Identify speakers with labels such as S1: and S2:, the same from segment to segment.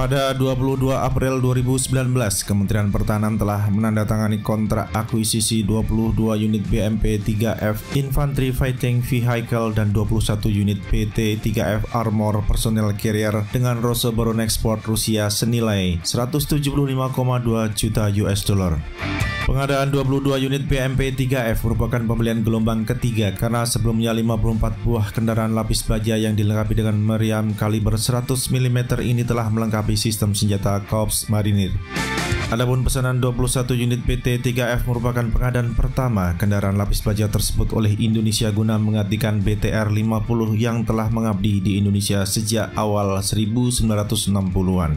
S1: Pada 22 April 2019, Kementerian Pertahanan telah menandatangani kontrak akuisisi 22 unit BMP-3F Infantry Fighting Vehicle dan 21 unit PT-3F Armor Personnel Carrier dengan Rosoboron Export Rusia senilai 175,2 juta US dollar. Pengadaan 22 unit BMP-3F merupakan pembelian gelombang ketiga karena sebelumnya 54 buah kendaraan lapis baja yang dilengkapi dengan meriam kaliber 100 mm ini telah melengkapi sistem senjata Korps Marinir. Adapun pesanan 21 unit PT-3F merupakan pengadaan pertama kendaraan lapis baja tersebut oleh Indonesia guna menggantikan BTR-50 yang telah mengabdi di Indonesia sejak awal 1960-an.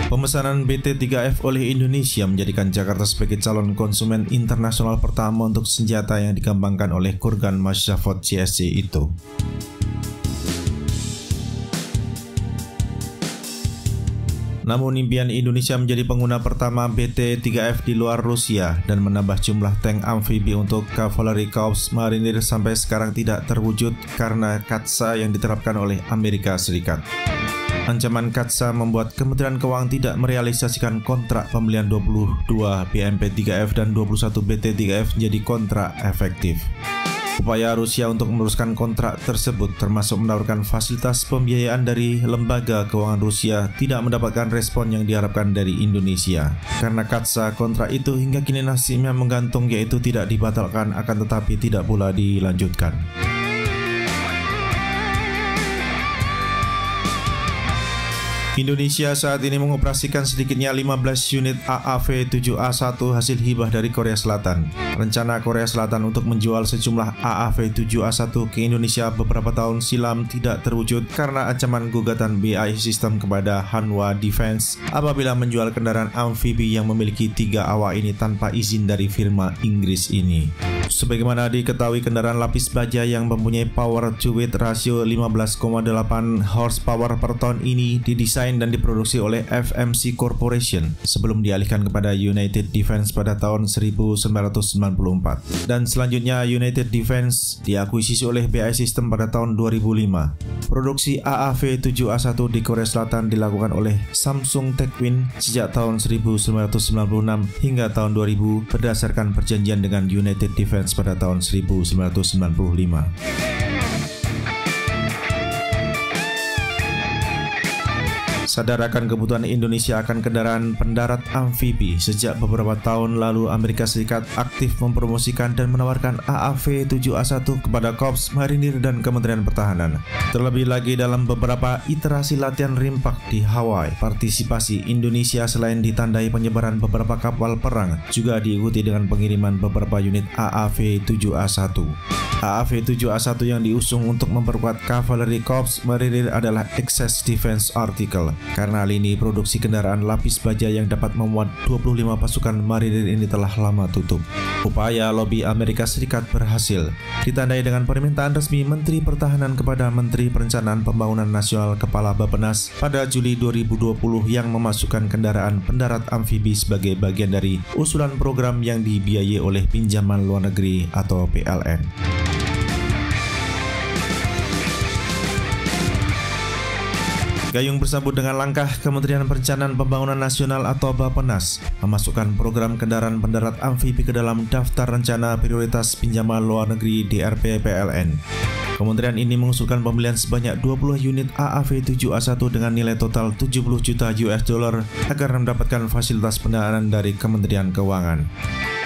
S1: Pemesanan BT-3F oleh Indonesia menjadikan Jakarta sebagai calon konsumen internasional pertama untuk senjata yang dikembangkan oleh Kurgan Masyafot CSC itu. Namun impian Indonesia menjadi pengguna pertama BT-3F di luar Rusia dan menambah jumlah tank amfibi untuk Cavalry Corps Marinir sampai sekarang tidak terwujud karena katsa yang diterapkan oleh Amerika Serikat. Ancaman katsa membuat Kementerian Keuangan tidak merealisasikan kontrak pembelian 22 BMP-3F dan 21 BT-3F menjadi kontrak efektif. Upaya Rusia untuk meneruskan kontrak tersebut termasuk menawarkan fasilitas pembiayaan dari lembaga keuangan Rusia tidak mendapatkan respon yang diharapkan dari Indonesia. Karena katsa kontrak itu hingga kini nasibnya menggantung, yaitu tidak dibatalkan akan tetapi tidak pula dilanjutkan. Indonesia saat ini mengoperasikan sedikitnya 15 unit AAV-7A1 hasil hibah dari Korea Selatan. Rencana Korea Selatan untuk menjual sejumlah AAV-7A1 ke Indonesia beberapa tahun silam tidak terwujud karena ancaman gugatan BAE Systems kepada Hanwha Defense apabila menjual kendaraan amfibi yang memiliki 3 awak ini tanpa izin dari firma Inggris ini. Sebagaimana diketahui, kendaraan lapis baja yang mempunyai power to weight ratio 15,8 horsepower per ton ini didesain dan diproduksi oleh FMC Corporation sebelum dialihkan kepada United Defense pada tahun 1994. Dan selanjutnya United Defense diakuisisi oleh BAE Systems pada tahun 2005. Produksi AAV-7A1 di Korea Selatan dilakukan oleh Samsung Techwin sejak tahun 1996 hingga tahun 2000 berdasarkan perjanjian dengan United Defense pada tahun 1995. Sadar akan kebutuhan Indonesia akan kendaraan pendarat amfibi, sejak beberapa tahun lalu Amerika Serikat aktif mempromosikan dan menawarkan AAV-7A1 kepada Korps Marinir dan Kementerian Pertahanan. Terlebih lagi dalam beberapa iterasi latihan rimpak di Hawaii, partisipasi Indonesia selain ditandai penyebaran beberapa kapal perang, juga diikuti dengan pengiriman beberapa unit AAV-7A1. AAV-7A1 yang diusung untuk memperkuat Cavalry Corps Marinir adalah Excess Defense Article. Karena lini produksi kendaraan lapis baja yang dapat memuat 25 pasukan marinir ini telah lama tutup. Upaya lobi Amerika Serikat berhasil, ditandai dengan permintaan resmi Menteri Pertahanan kepada Menteri Perencanaan Pembangunan Nasional Kepala Bappenas pada Juli 2020 yang memasukkan kendaraan pendarat amfibi sebagai bagian dari usulan program yang dibiayai oleh pinjaman luar negeri atau PLN. Gayung bersambut dengan langkah Kementerian Perencanaan Pembangunan Nasional atau Bappenas memasukkan program kendaraan pendarat amfibi ke dalam daftar rencana prioritas pinjaman luar negeri DRP PLN. Kementerian ini mengusulkan pembelian sebanyak 20 unit AAV-7A1 dengan nilai total 70 juta US dollar agar mendapatkan fasilitas pendanaan dari Kementerian Keuangan.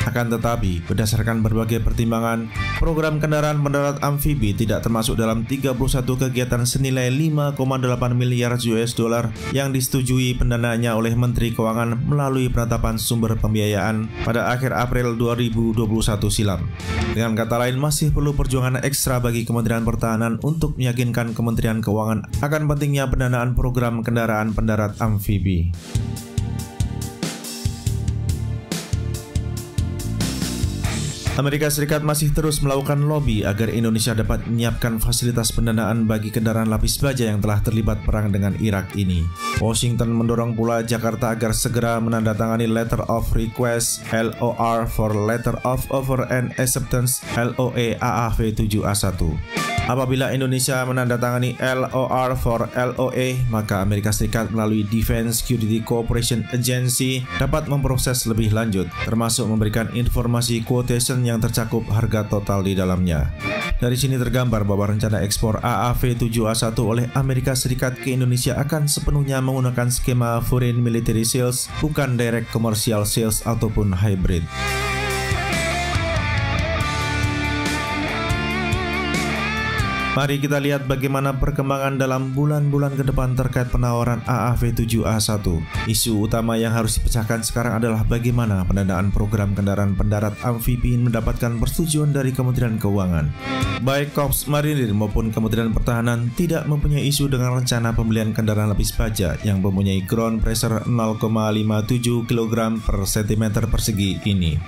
S1: Akan tetapi, berdasarkan berbagai pertimbangan, program kendaraan pendarat amfibi tidak termasuk dalam 31 kegiatan senilai 5,8 miliar US dollar yang disetujui pendanaannya oleh Menteri Keuangan melalui penetapan sumber pembiayaan pada akhir April 2021 silam. Dengan kata lain, masih perlu perjuangan ekstra bagi Kementerian Pertahanan untuk meyakinkan Kementerian Keuangan akan pentingnya pendanaan program kendaraan pendarat amfibi. Amerika Serikat masih terus melakukan lobi agar Indonesia dapat menyiapkan fasilitas pendanaan bagi kendaraan lapis baja yang telah terlibat perang dengan Irak ini. Washington mendorong pula Jakarta agar segera menandatangani Letter of Request LOR for Letter of Offer and Acceptance (LOA) AAV-7A1. Apabila Indonesia menandatangani LOR for LOA, maka Amerika Serikat melalui Defense Security Cooperation Agency dapat memproses lebih lanjut, termasuk memberikan informasi quotation yang tercakup harga total di dalamnya. Dari sini tergambar bahwa rencana ekspor AAV-7A1 oleh Amerika Serikat ke Indonesia akan sepenuhnya menggunakan skema Foreign Military Sales, bukan direct commercial sales ataupun hybrid. Mari kita lihat bagaimana perkembangan dalam bulan-bulan ke depan terkait penawaran AAV-7A1. Isu utama yang harus dipecahkan sekarang adalah bagaimana pendanaan program kendaraan pendarat amfibi mendapatkan persetujuan dari Kementerian Keuangan. Baik Korps Marinir maupun Kementerian Pertahanan tidak mempunyai isu dengan rencana pembelian kendaraan lapis baja yang mempunyai ground pressure 0,57 kg per cm persegi ini.